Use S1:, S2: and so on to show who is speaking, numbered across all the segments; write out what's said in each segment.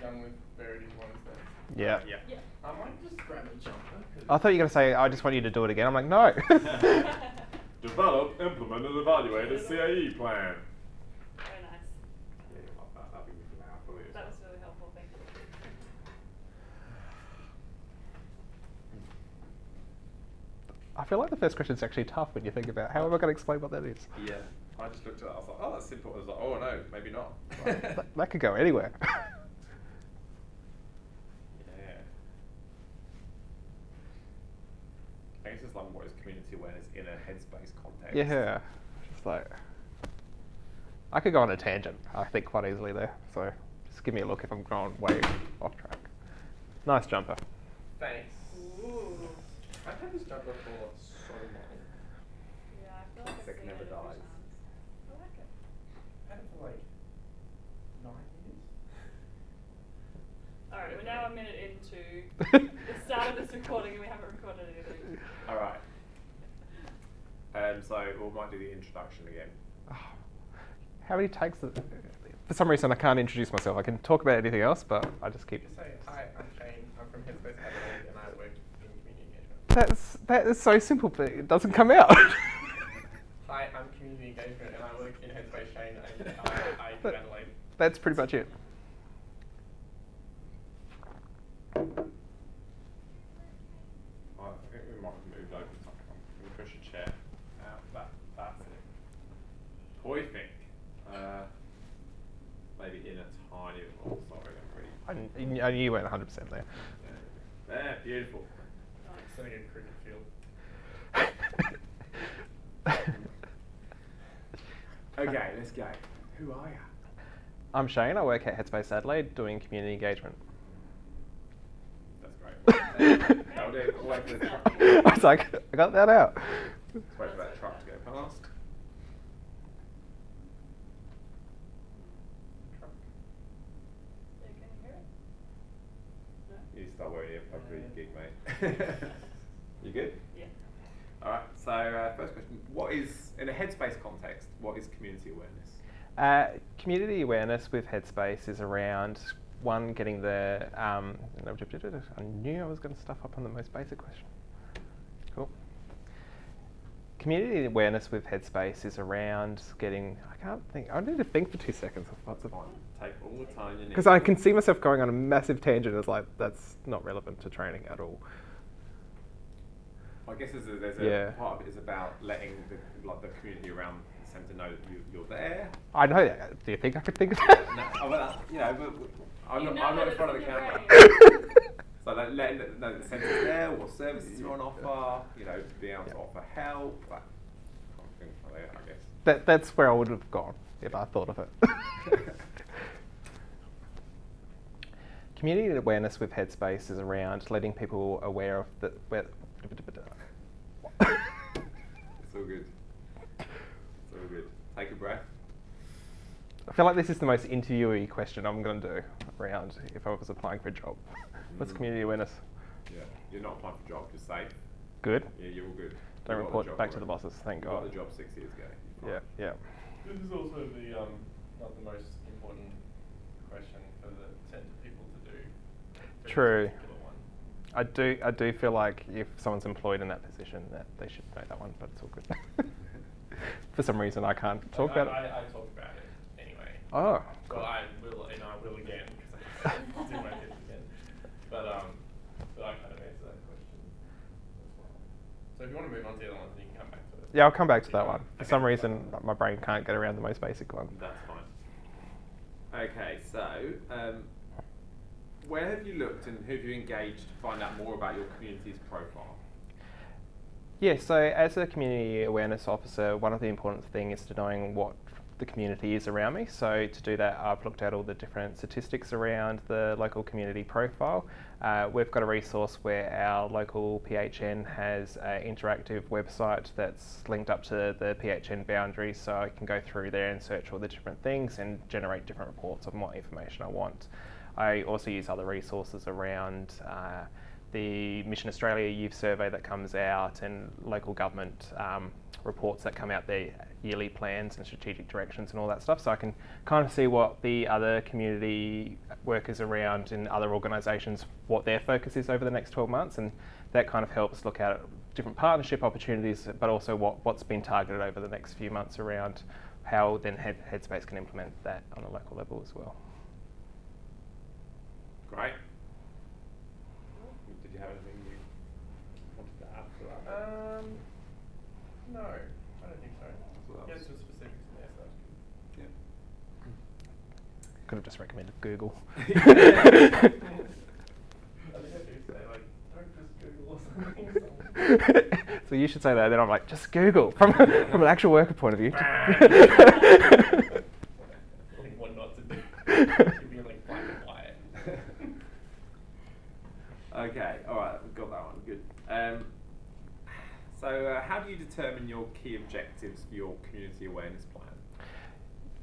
S1: Done with Verity's ones then.
S2: Yeah.
S3: Yeah.
S1: I might just grab a jumper.
S2: I thought you were going to say, I just want you to do it again. I'm like, no.
S4: Develop, implement, and evaluate a CAE plan.
S3: Very nice.
S4: Yeah, that'd be really loud for you.
S3: That was really helpful, thank you.
S2: I feel like the first question's actually tough when you think about how am I going to explain what that is.
S4: Yeah, I just looked at it, I was like, oh, that's simple. I was like, oh no, maybe not.
S2: That could go anywhere.
S4: Yeah. I guess it's like what is community awareness in a headspace context.
S2: Yeah. Just like, I could go on a tangent, I think, quite easily there. So just give me a look if I'm going way off track. Nice jumper.
S1: Thanks.
S3: Ooh.
S1: I've had this jumper for so long.
S3: Yeah, I feel like I've
S4: Sick
S3: seen
S4: never
S3: it a few
S4: dies.
S3: times. I like it.
S1: I've had it for like 9 years.
S3: Alright, we're now a minute into the start of this recording and we haven't recorded anything.
S4: All right. So we might do the introduction again.
S2: How many takes? For some reason, I can't introduce myself. I can talk about anything else, but I just keep.
S1: Just say, hi, I'm Shane. I'm from Headspace Adelaide and I work in community engagement.
S2: That is so simple, but it doesn't come out.
S1: Hi, I'm community engagement and I work in Headspace Shane and I do Adelaide.
S2: That's pretty much it.
S4: I think we might move over something. I'm going to push a chair out. That's it. Perfect. Maybe in a tiny bit more. Sorry, I'm really.
S2: I knew you weren't 100% there.
S4: Yeah, beautiful.
S1: Sitting in cricket field.
S4: Okay, let's go. Who are you?
S2: I'm Shane. I work at Headspace Adelaide doing community engagement.
S4: That's great. That'll do. I'll wait for the truck.
S2: I was like, I got that out.
S4: Let's wait for that truck to go past.
S3: Yeah, can you hear it? No?
S4: You need to start wearing your plug for your gig, mate. You good?
S3: Yeah.
S4: Alright, so first question. What is, in a Headspace context, what is community awareness?
S2: Community awareness with Headspace is around, one, getting the, I knew I was going to stuff up on the most basic question. Cool. Community awareness with Headspace is around getting, I need to think for 2 seconds of what's the
S4: Fine. Take all the time you need.
S2: because I can see myself going on a massive tangent. It's like, that's not relevant to training at all.
S4: I guess there's a part of it is about letting the community around the centre know that you're there.
S2: I know that. Do you think I could think of that?
S4: No, but, I'm not in front of the camera. So letting them know that the centre's there, what services are on offer, being able to offer help, that kind of thing, I guess.
S2: That's where I would have gone if I thought of it. Community awareness with Headspace is around letting people aware of the.
S4: It's all good. It's all good. Take a breath.
S2: I feel like this is the most interviewee question I'm going to do around if I was applying for a job. What's community awareness?
S4: Yeah, you're not applying for a job, you're safe.
S2: Good.
S4: Yeah, you're all good.
S2: Don't
S4: You got
S2: report
S4: the job
S2: back to the
S4: already.
S2: bosses, thank
S4: You
S2: God.
S4: got the job 6 years ago.
S2: Yeah, yeah.
S1: This is also the not the most important question for the centre people to do. for this
S2: True.
S1: particular one.
S2: I do feel like if someone's employed in that position that they should know that one, but it's all good. For some reason I can't talk about it.
S1: I talk about it anyway.
S2: Oh.
S1: So I will, and I will again, because I do my bit again. But I kind of answer that question as well. So if you want to move on to the other ones, then you can come back to it.
S2: Yeah, I'll come back to that one. For
S1: Okay.
S2: some reason my brain can't get around the most basic one.
S4: That's fine. Okay, so where have you looked and who have you engaged to find out more about your community's profile?
S2: Yeah, so as a community awareness officer, one of the important things is to knowing what the community is around me. So to do that, I've looked at all the different statistics around the local community profile. We've got a resource where our local PHN has an interactive website that's linked up to the PHN boundaries, so I can go through there and search all the different things and generate different reports on what information I want. I also use other resources around the Mission Australia Youth Survey that comes out and local government reports that come out, their yearly plans and strategic directions and all that stuff. So I can kind of see what the other community workers around in other organisations, what their focus is over the next 12 months, and that kind of helps look at different partnership opportunities, but also what's been targeted over the next few months around how then Headspace can implement that on a local level as well.
S4: Great. Did you have anything you wanted to add to that?
S1: No, I don't think so.
S4: Well,
S1: Yeah, some specifics in there, so that's good.
S4: Yeah.
S2: Could have just recommended Google.
S1: I think I do say, like, don't just Google or something.
S2: So you should say that, then I'm like, just Google from an actual worker point of view.
S1: Like what not to do. You'd be like black and white.
S4: Okay, alright, we've got that one, good. So how do you determine your key objectives for your community awareness plan?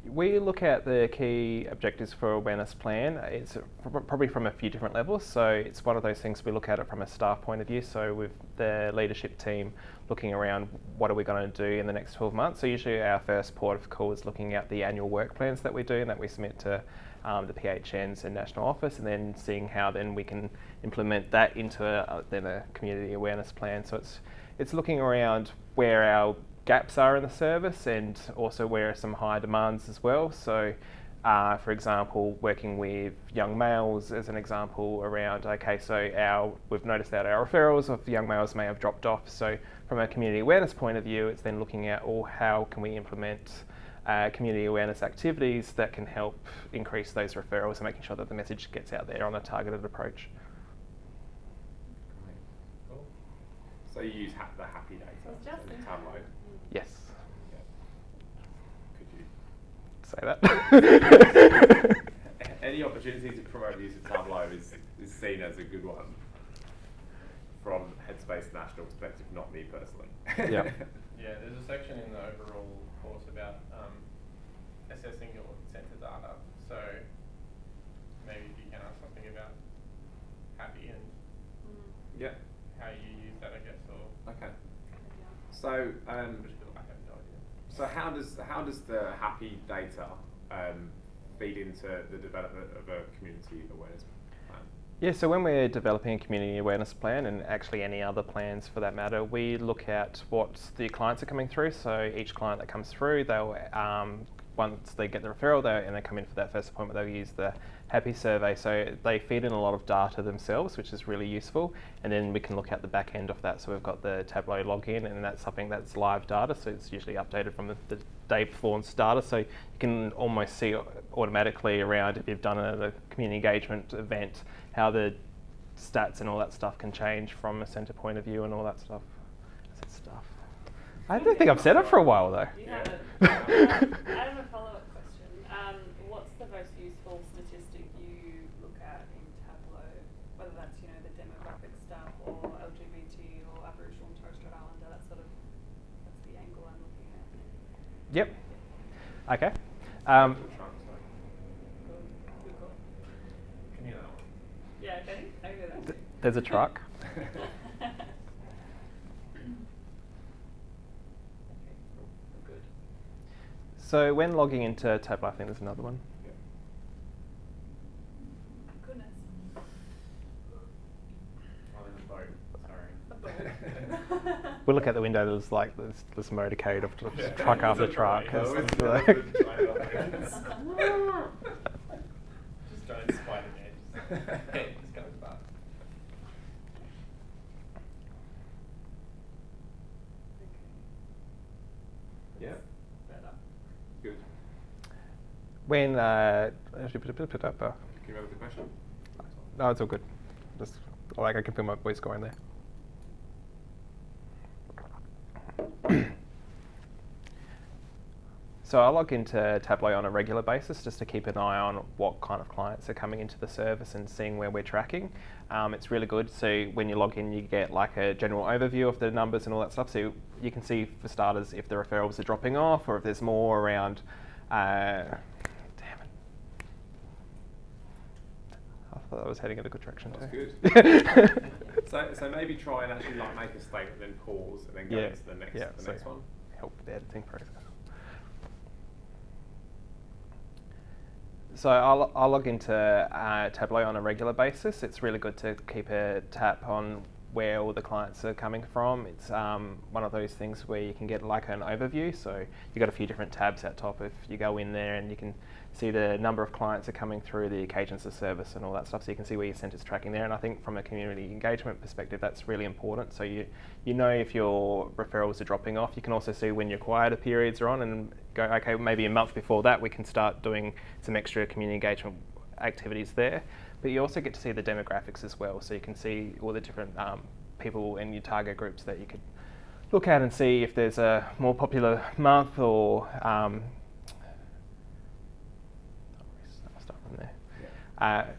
S2: We look at the key objectives for awareness plan. It's probably from a few different levels. So it's one of those things we look at it from a staff point of view. So with the leadership team looking around, what are we going to do in the next 12 months? So usually our first port of call is looking at the annual work plans that we do and that we submit to the PHNs and National Office, and then seeing how then we can implement that into then a community awareness plan. So it's looking around where our gaps are in the service and also where are some high demands as well. So for example, working with young males as an example around, okay, so we've noticed that our referrals of young males may have dropped off. So from a community awareness point of view, it's then looking at, how can we implement community awareness activities that can help increase those referrals and making sure that the message gets out there on a targeted approach.
S1: Cool.
S4: So you use the happy data
S3: It's just
S4: in
S3: in
S4: Tableau.
S2: Yes.
S4: Yeah. Could you
S2: Say that.
S4: any opportunity to promote the use of Tableau is seen as a good one from Headspace National perspective, not me personally.
S2: Yeah.
S1: Yeah, there's a section in the overall course about assessing your centre data. So maybe if you can ask something about happy and
S4: Yeah.
S1: how you use that, I guess, or
S4: Okay. So
S1: I have no idea.
S4: so how does the happy data feed into the development of a community awareness plan?
S2: Yeah, so when we're developing a community awareness plan, and actually any other plans for that matter, we look at what the clients are coming through. So each client that comes through, they'll once they get the referral and they come in for that first appointment, they'll use the Happy survey. So they feed in a lot of data themselves, which is really useful. And then we can look at the back end of that. So we've got the Tableau login, and that's something that's live data. So it's usually updated from the day before's data. So you can almost see automatically around if you've done a community engagement event, how the stats and all that stuff can change from a centre point of view and all that stuff. I don't think I've said it for a while though.
S3: You haven't. I have a follow-up question. What's the most useful statistic you look at in Tableau? Whether that's, the demographic stuff or LGBT or Aboriginal and Torres Strait Islander, that's the angle I'm looking at.
S2: Yep. Okay.
S3: Cool. Good call.
S1: Can you hear that one?
S3: Yeah, okay. I can do that too.
S2: There's a truck.
S1: Good.
S2: So when logging into Tableau, I think there's another one.
S3: Goodness.
S1: Oh, there's a boat. Sorry.
S3: A boat.
S2: We look out the window. There's like this motorcade of
S1: Yeah.
S2: truck after
S1: It's a
S2: truck.
S1: boat.
S2: It's
S1: It's
S2: like-
S1: just giant Spider-Man. Just going fast.
S4: Yeah.
S1: Better.
S4: Good.
S2: When
S4: Can you remember the question?
S2: no, it's all good. Just I can feel my voice going there. So I log into Tableau on a regular basis just to keep an eye on what kind of clients are coming into the service and seeing where we're tracking. It's really good. So when you log in, you get like a general overview of the numbers and all that stuff. So you can see, for starters, if the referrals are dropping off or if there's more around. Damn it. I thought I was heading in a good direction
S4: That's
S2: too.
S4: good. So maybe try and actually make a statement, then pause, and then go into the next one.
S2: help with the editing process. So I'll log into Tableau on a regular basis. It's really good to keep a tap on where all the clients are coming from. It's one of those things where you can get like an overview. So you've got a few different tabs at top. If you go in there and you can see the number of clients are coming through, the occasions of service and all that stuff, so you can see where your centre's tracking there. And I think from a community engagement perspective, that's really important. So you know if your referrals are dropping off. You can also see when your quieter periods are on and go, okay, maybe a month before that we can start doing some extra community engagement activities there. But you also get to see the demographics as well, so you can see all the different people in your target groups that you could look at and see if there's a more popular month or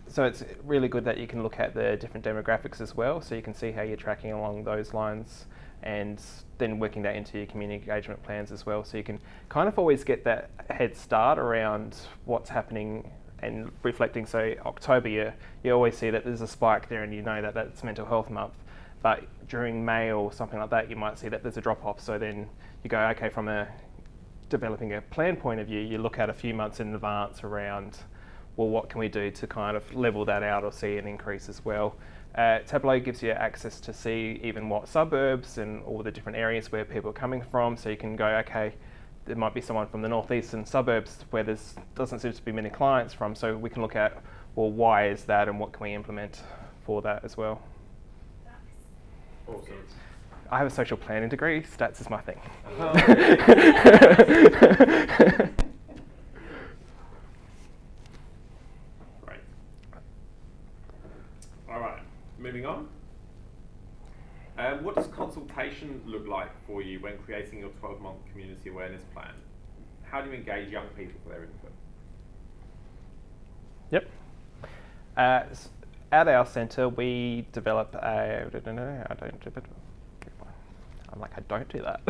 S2: so it's really good that you can look at the different demographics as well, so you can see how you're tracking along those lines and then working that into your community engagement plans as well, so you can kind of always get that head start around what's happening and reflecting. So October, you always see that there's a spike there and you know that that's mental health month, but during May or something like that you might see that there's a drop off, so then you go, okay, from a developing a plan point of view, you look at a few months in advance around, well, what can we do to kind of level that out or see an increase as well. Tableau gives you access to see even what suburbs and all the different areas where people are coming from, so you can go, okay, there might be someone from the northeastern suburbs where there doesn't seem to be many clients from, so we can look at, well, why is that and what can we implement for that as well.
S4: Awesome.
S2: I have a social planning degree, stats is my thing.
S4: Moving on. What does consultation look like for you when creating your 12-month community awareness plan? How do you engage young people for their input?
S2: Yep. At our centre, we develop a. I'm like, I don't do that.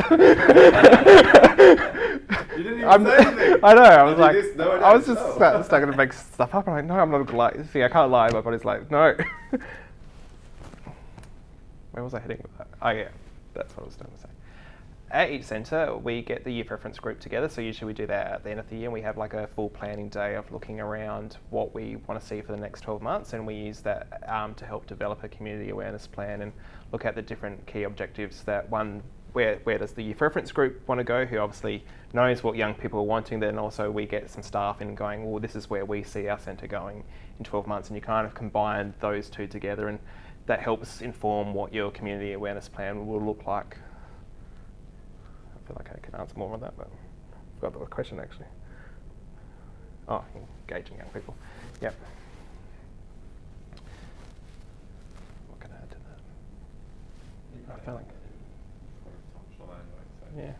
S4: You didn't even say anything.
S2: I know. I was like,
S4: no,
S2: I was just starting to make stuff up. I'm like, no, I'm not like. See, I can't lie. My body's like, no. Where was I heading with that? Oh yeah, that's what I was trying to say. At each centre, we get the year preference group together. So usually we do that at the end of the year. And we have like a full planning day of looking around what we want to see for the next 12 months. And we use that to help develop a community awareness plan and look at the different key objectives that where does the year preference group want to go, who obviously knows what young people are wanting. Then also we get some staff in going, well, this is where we see our centre going in 12 months. And you kind of combine those two together, and that helps inform what your community awareness plan will look like. I feel like I can answer more on that, but I forgot the question actually. Oh, engaging young people. Yep. What can I add to that? I feel like. Yeah,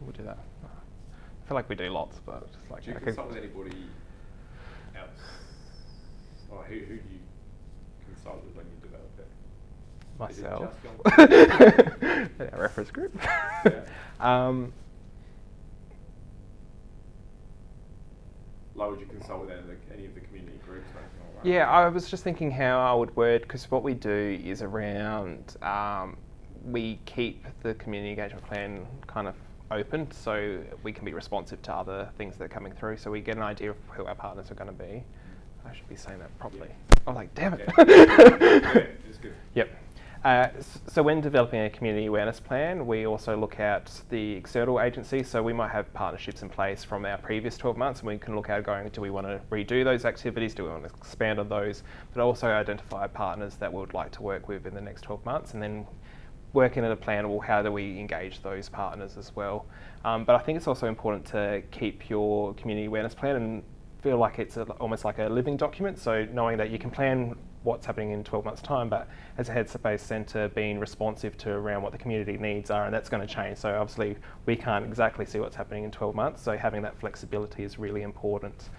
S2: we'll do that. I feel like we do lots, but just like.
S4: Do you consult with anybody else, or who do you consult with when you develop it?
S2: Myself.
S4: Our
S2: reference group.
S4: Yeah. Like, would you consult with any of the community groups or anything like that?
S2: Yeah, I was just thinking how I would word, because what we do is around, we keep the community engagement plan kind of open so we can be responsive to other things that are coming through, so we get an idea of who our partners are going to be. I should be saying that properly. Yeah. I was like, damn it.
S4: Yeah, it's good.
S2: Yep. So when developing a community awareness plan, we also look at the external agencies. So we might have partnerships in place from our previous 12 months, and we can look at going, do we want to redo those activities? Do we want to expand on those? But also identify partners that we would like to work with in the next 12 months, and then working at a plan, well, how do we engage those partners as well? But I think it's also important to keep your community awareness plan and feel like it's almost like a living document. So knowing that you can plan what's happening in 12 months' time, but as a headspace centre, being responsive to around what the community needs are, and that's going to change. So obviously we can't exactly see what's happening in 12 months, so having that flexibility is really important.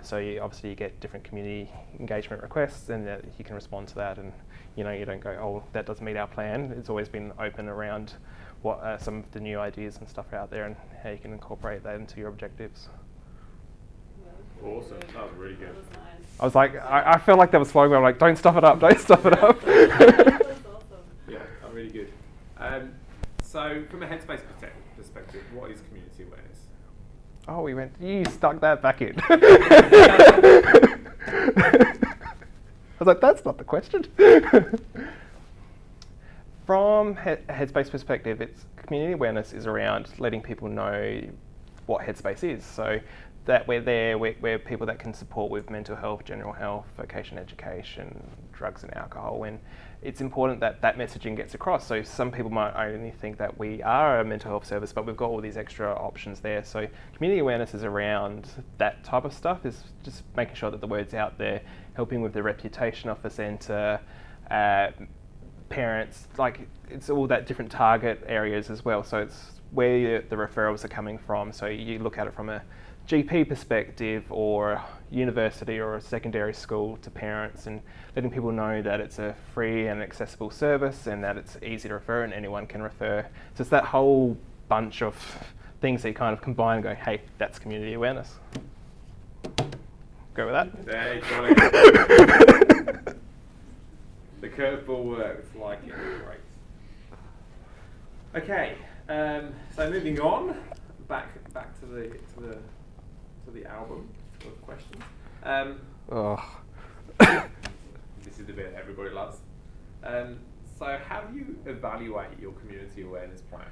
S2: So obviously you get different community engagement requests, and that you can respond to that, and you don't go, oh, that doesn't meet our plan. It's always been open around what are some of the new ideas and stuff out there, and how you can incorporate that into your objectives.
S4: Awesome, that was really good.
S3: That was nice.
S2: I was like, I felt like that was flowing. I'm like, don't stuff it up, don't stuff it up.
S3: That was awesome.
S4: Yeah, really good. So from a headspace perspective, what is community awareness?
S2: Oh, you stuck that back in. I was like, that's not the question. From Headspace perspective, community awareness is around letting people know what Headspace is. So that we're there, we're people that can support with mental health, general health, vocation education, drugs and alcohol. And it's important that that messaging gets across. So some people might only think that we are a mental health service, but we've got all these extra options there. So community awareness is around that type of stuff, is just making sure that the word's out there, helping with the reputation of the centre, parents, like it's all that different target areas as well. So it's where the referrals are coming from. So you look at it from a GP perspective or a university or a secondary school to parents, and letting people know that it's a free and accessible service and that it's easy to refer and anyone can refer. So it's that whole bunch of things that you kind of combine and go, hey, that's community awareness. Go with that?
S4: There, got it. The curveball works, like it. Great. Okay, so moving on, back to the album of questions. This is the bit everybody loves. So how do you evaluate your community awareness plan?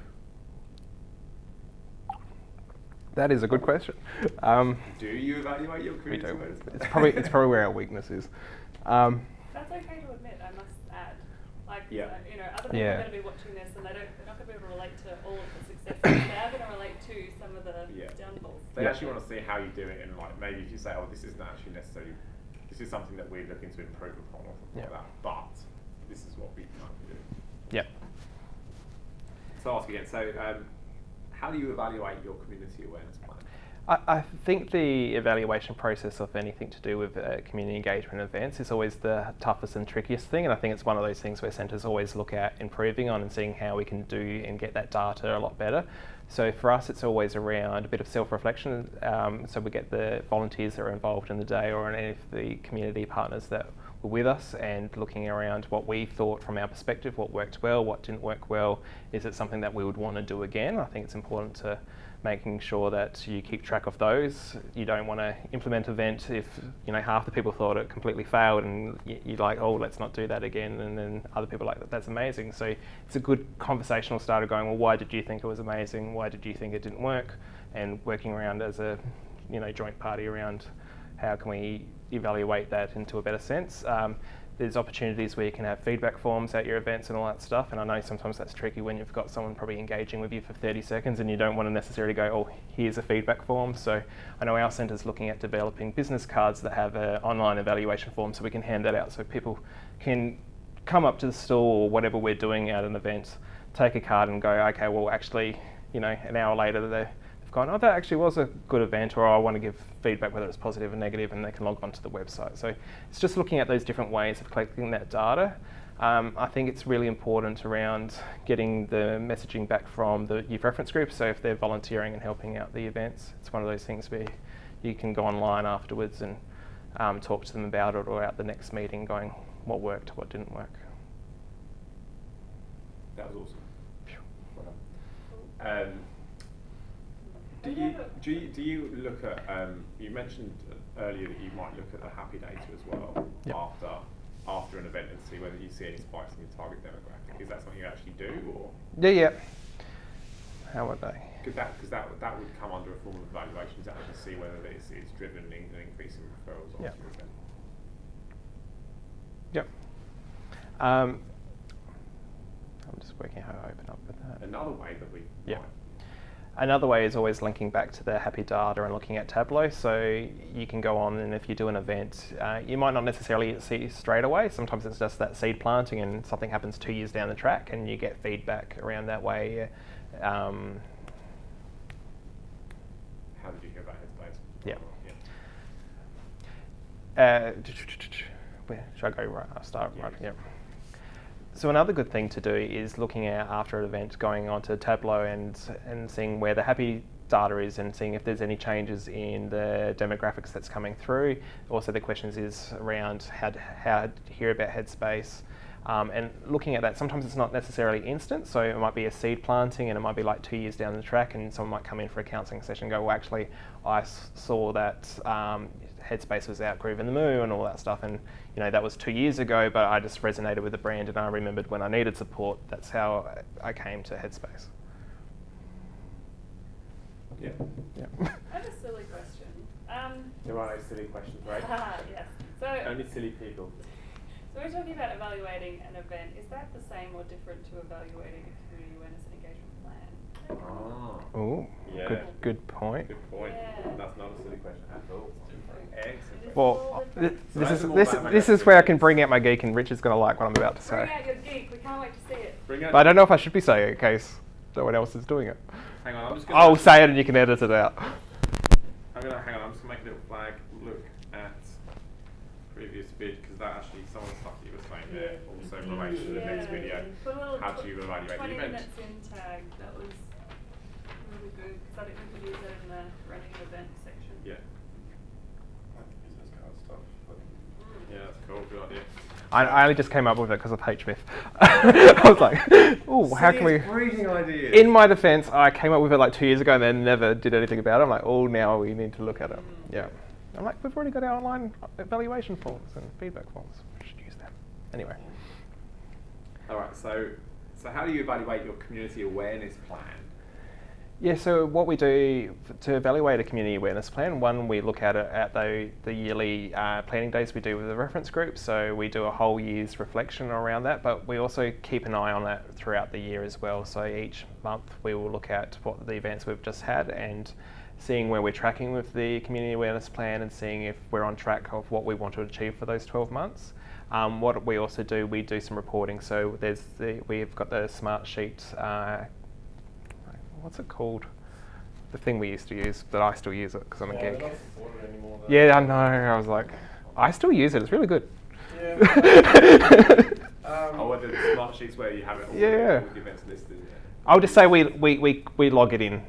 S2: That is a good question.
S4: Do you evaluate your community awareness plan?
S2: It's probably where our weakness is.
S3: That's okay to admit, I must add. Like,
S4: Yeah.
S3: Other people are going to be watching this and they're not going to be able to relate to all of the successes. They are going to relate to some of the downfalls.
S4: They actually want to see how you do it, and like maybe if you say, oh, this isn't actually necessarily, this is something that we're looking to improve upon or something like that, but this is what we can do.
S2: Yep.
S4: So I'll ask again, so how do you evaluate your community awareness plan?
S2: I think the evaluation process of anything to do with community engagement events is always the toughest and trickiest thing, and I think it's one of those things where centres always look at improving on and seeing how we can do and get that data a lot better. So for us, it's always around a bit of self-reflection. So we get the volunteers that are involved in the day or any of the community partners that were with us, and looking around what we thought from our perspective, what worked well, what didn't work well. Is it something that we would want to do again? I think it's important to making sure that you keep track of those. You don't want to implement an event if half the people thought it completely failed, and you're like, oh, let's not do that again, and then other people are like, that's amazing. So it's a good conversational starter going, well, why did you think it was amazing? Why did you think it didn't work? And working around as a joint party around how can we evaluate that into a better sense. There's opportunities where you can have feedback forms at your events and all that stuff, and I know sometimes that's tricky when you've got someone probably engaging with you for 30 seconds and you don't want to necessarily go, oh, here's a feedback form. So I know our centre's looking at developing business cards that have an online evaluation form, so we can hand that out so people can come up to the store or whatever we're doing at an event, take a card and go, okay, well actually, an hour later they've gone, oh, that actually was a good event, or I want to give feedback whether it's positive or negative, and they can log on to the website. So it's just looking at those different ways of collecting that data. I think it's really important around getting the messaging back from the youth reference group. So if they're volunteering and helping out the events, it's one of those things where you can go online afterwards and talk to them about it, or at the next meeting going, what worked, what didn't work.
S4: That was awesome. Well done. Do you look at, you mentioned earlier that you might look at the happy data as well after an event and see whether you see any spikes in your target demographic. Is that something you actually do, or?
S2: Yeah. How would they?
S4: Because that would come under a form of evaluation to actually see whether it's driven an increase in referrals onto your event.
S2: Yep. I'm just working out how to open up with that.
S4: Another way that we
S2: Another way is always linking back to the happy data and looking at Tableau. So you can go on, and if you do an event, you might not necessarily see straight away. Sometimes it's just that seed planting and something happens 2 years down the track and you get feedback around that way.
S4: How did you hear about Headspace?
S2: Where should I go? Right, I'll start right here. So another good thing to do is looking at after an event, going onto Tableau and seeing where the happy data is and seeing if there's any changes in the demographics that's coming through. Also the questions is around how to hear about Headspace. And looking at that, sometimes it's not necessarily instant, so it might be a seed planting and it might be like 2 years down the track, and someone might come in for a counselling session and go, well, actually, I saw that Headspace was out grooving the moo and all that stuff, and that was 2 years ago, but I just resonated with the brand and I remembered when I needed support. That's how I came to Headspace.
S4: Yeah.
S2: Yeah.
S3: I have a silly question.
S4: There are no silly questions, right?
S3: Yes. So,
S4: Only silly people.
S3: so we're talking about evaluating an event. Is that the same or different to evaluating a community awareness and engagement plan?
S4: Ah.
S2: Oh,
S4: Yeah.
S2: good point.
S4: Good point.
S3: Yeah.
S4: That's not a silly question at all. Excellent.
S2: Well,
S4: So that's more about
S2: this is where I can bring out my geek, and Richard's going to like what I'm about to
S3: Bring
S2: say.
S3: out your geek. We can't wait to see it.
S4: Bring out.
S2: But I don't know if I should be saying it in case no one else is doing it.
S4: Hang on, I'm just gonna.
S2: I'll say it and you can edit it out.
S4: Hang on. I'm just gonna make a little flag. Look at previous bid, because that actually some of the stuff that you were saying there also relates to the next video.
S3: Put a little
S4: How do you evaluate the
S3: 20
S4: event?
S3: minutes in tag. That was really good because I think we could use it in the running event section.
S4: Yeah. Business card stuff. Yeah, that's cool. Good idea.
S2: I only just came up with it because of HMIF. I was like, oh, how can we...
S4: Breeding ideas.
S2: In my defence, I came up with it like 2 years ago and then never did anything about it. I'm like, oh, now we need to look at it. Yeah. I'm like, we've already got our online evaluation forms and feedback forms. We should use that. Anyway.
S4: All right. So how do you evaluate your community awareness plan?
S2: Yeah, so what we do to evaluate a community awareness plan, one, we look at it at the yearly planning days we do with the reference group, so we do a whole year's reflection around that, but we also keep an eye on that throughout the year as well. So each month we will look at what the events we've just had and seeing where we're tracking with the community awareness plan and seeing if we're on track of what we want to achieve for those 12 months. What we also do, we do some reporting. So we've got the smart sheet. What's it called? The thing we used to use, but I still use it because I'm a geek.
S1: They're not supported anymore, though.
S2: Yeah, I know. I was like, I still use it. It's really good.
S1: Yeah.
S4: What are the smart sheets where you have it all,
S2: Yeah.
S4: all the events listed? Yeah.
S2: I'll just say we log it in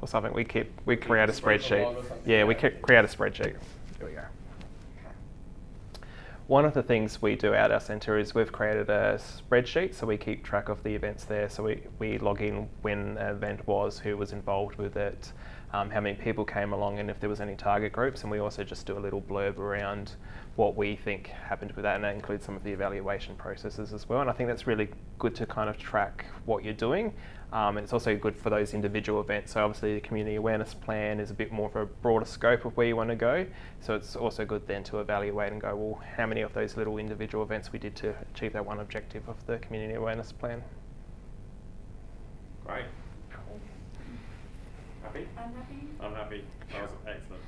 S2: or something. We create a
S1: Keep the
S2: spreadsheet.
S1: log or something.
S2: Yeah, we
S1: Yeah.
S2: create a spreadsheet. There we go. One of the things we do at our centre is we've created a spreadsheet, so we keep track of the events there. So we log in when an event was, who was involved with it, how many people came along, and if there was any target groups. And we also just do a little blurb around what we think happened with that, and that includes some of the evaluation processes as well. And I think that's really good to kind of track what you're doing. And it's also good for those individual events. So obviously the community awareness plan is a bit more of a broader scope of where you want to go. So it's also good then to evaluate and go, well, how many of those little individual events we did to achieve that one objective of the community awareness plan.
S4: Great. Happy?
S3: I'm happy.
S4: I'm happy. That was excellent.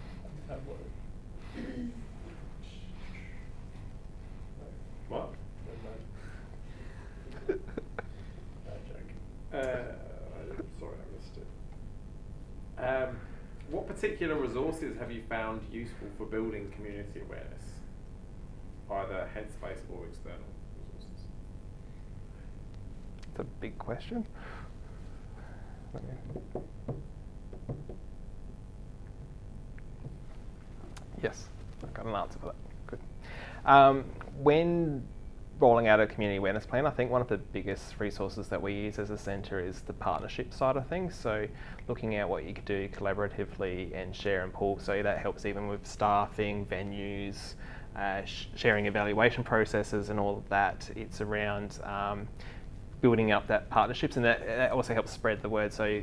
S4: What? Sorry, I missed it. What particular resources have you found useful for building community awareness? Either Headspace or external resources?
S2: It's a big question. Yes, I've got an answer for that. Good. When rolling out a community awareness plan, I think one of the biggest resources that we use as a centre is the partnership side of things. So looking at what you could do collaboratively and share and pull. So that helps even with staffing, venues, sharing evaluation processes and all of that. It's around building up that partnerships, and that also helps spread the word. So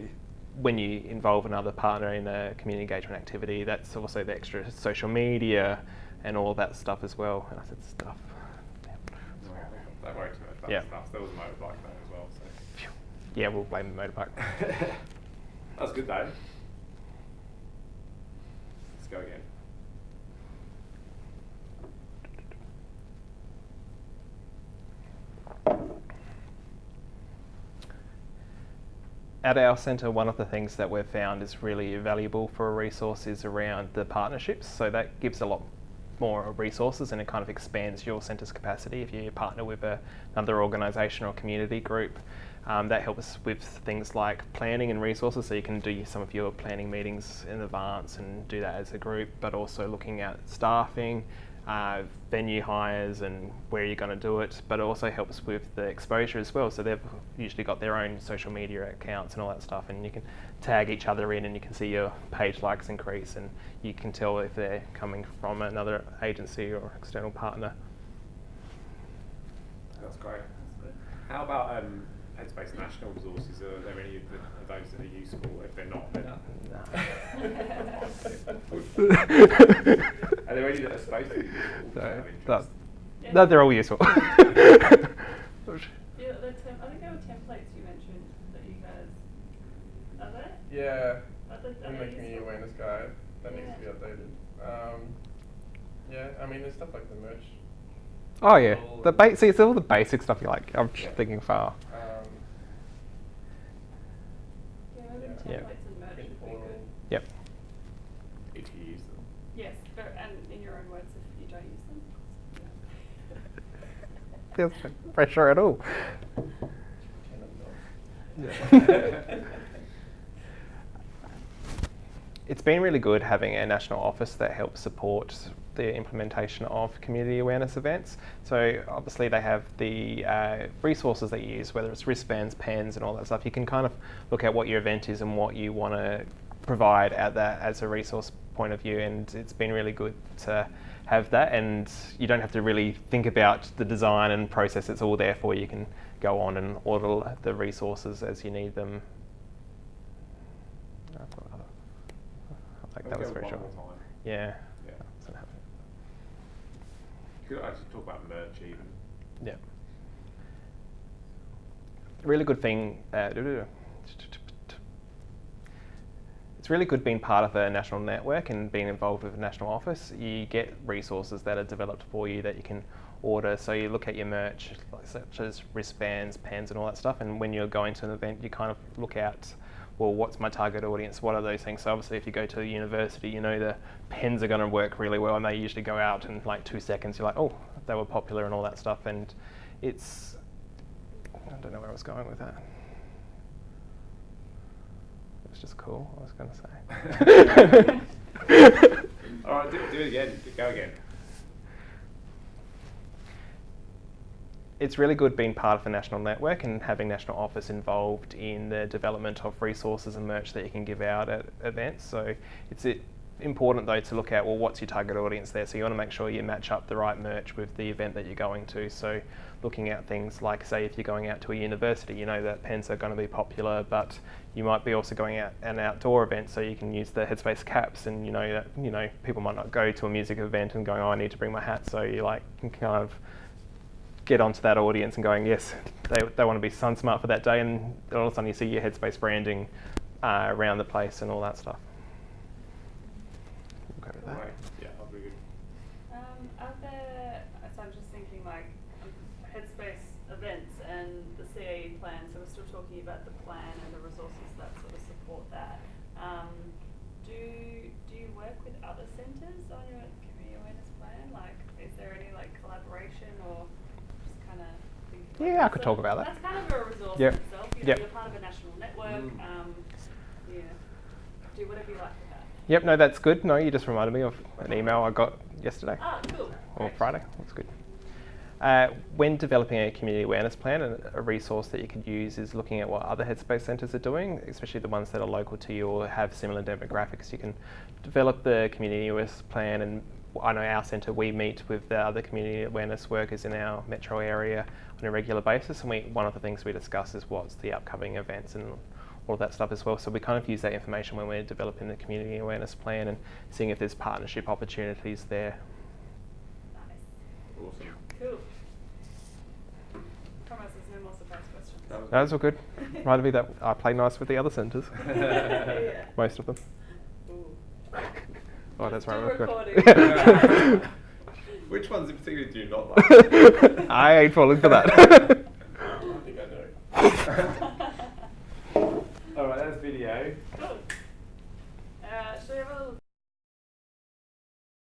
S2: when you involve another partner in a community engagement activity, that's also the extra social media and all that stuff as well. And I said stuff.
S4: Don't worry too much about
S2: Yeah.
S4: the stuff. There was a motorbike there as well. So.
S2: Yeah, we'll blame the motorbike.
S4: That's good though. Let's go again.
S2: At our centre, one of the things that we've found is really valuable for a resource is around the partnerships. So that gives a lot more resources and it kind of expands your centre's capacity. If you partner with another organisation or community group, that helps with things like planning and resources, so you can do some of your planning meetings in advance and do that as a group, but also looking at staffing, venue hires and where you're going to do it, but it also helps with the exposure as well. So they've usually got their own social media accounts and all that stuff, and you can tag each other in and you can see your page likes increase, and you can tell if they're coming from another agency or external partner.
S4: That's great. How about Headspace national resources? Are there any of those that are useful? If they're not, then are there any that are supposed to be useful?
S2: No, they're all useful.
S3: Yeah, I think there were templates you mentioned that you guys. Are there?
S1: Yeah,
S3: Are
S1: in the community
S3: useful?
S1: awareness guide that needs to be
S3: Yeah.
S1: updated. Yeah, I mean, there's stuff like the merch.
S2: Oh yeah,
S1: All
S2: see, it's all the basic stuff you like. I'm
S1: Yeah.
S2: thinking far.
S3: Yeah, maybe
S1: Yeah.
S2: Yeah.
S3: templates and merch would be
S1: Portal.
S3: good.
S2: Yep.
S4: If you use them.
S3: Yes, and in your own words, if you don't use them.
S2: Feels no pressure at all. It's been really good having a national office that helps support the implementation of community awareness events. So obviously they have the resources that you use, whether it's wristbands, pens and all that stuff. You can kind of look at what your event is and what you want to provide at that as a resource point of view, and it's been really good to have that, and you don't have to really think about the design and process. It's all there for you. You can go on and order the resources as you need them. Like that was very short. Yeah.
S4: Yeah.
S2: Doesn't happen.
S4: You could actually talk about merch even.
S2: Yeah. Really good thing. It's really good being part of a national network and being involved with a national office. You get resources that are developed for you that you can order. So you look at your merch, such as wristbands, pens, and all that stuff. And when you're going to an event, you kind of look at, well, what's my target audience? What are those things? So obviously, if you go to a university, you know the pens are going to work really well, and they usually go out in like 2 seconds. You're like, oh, they were popular and all that stuff. And it's, I don't know where I was going with that. It was just cool, I was going to say.
S4: All right, do it again. Go again.
S2: It's really good being part of a national network and having national office involved in the development of resources and merch that you can give out at events. So it's important though to look at, well, what's your target audience there? So you want to make sure you match up the right merch with the event that you're going to. So looking at things like, say, if you're going out to a university, you know that pens are going to be popular, but you might be also going out an outdoor event, so you can use the Headspace caps, and you know that people might not go to a music event and going, oh, I need to bring my hat. So you can kind of get onto that audience and going, yes, they want to be sun smart for that day, and all of a sudden you see your Headspace branding around the place and all that stuff. We'll go with that.
S4: Right. Yeah, that'll be good.
S3: Are there, so I'm just thinking like Headspace events and the CAE plan, so we're still talking about the plan and the resources that sort of support that. Do you work with other centres on your community awareness plan? Like, is there any like collaboration or just kind of thinking?
S2: Yeah, I could talk about that.
S3: That's kind of a resource
S2: Yep.
S3: in itself.
S2: Yep.
S3: You're part of a national network. Yeah. Do whatever you like with that.
S2: Yep, no, that's good. No, you just reminded me of an email I got yesterday.
S3: Ah, cool.
S2: Or
S3: Great.
S2: Friday. That's good. When developing a community awareness plan, a resource that you could use is looking at what other Headspace centres are doing, especially the ones that are local to you or have similar demographics. You can develop the community awareness plan, and I know our centre, we meet with the other community awareness workers in our metro area on a regular basis, and one of the things we discuss is what's the upcoming events and all of that stuff as well. So we kind of use that information when we're developing the community awareness plan and seeing if there's partnership opportunities there.
S3: Nice.
S4: Awesome.
S3: Cool. Promise there's no more surprise questions.
S2: That's all good. Reminded me that I play nice with the other centres.
S3: Yeah.
S2: Most of them.
S3: Ooh.
S2: Oh, that's
S3: Still
S2: right.
S3: recording.
S4: Which ones in particular do you not like?
S2: I ain't falling for that.
S1: I think I know.
S4: All right, that's video.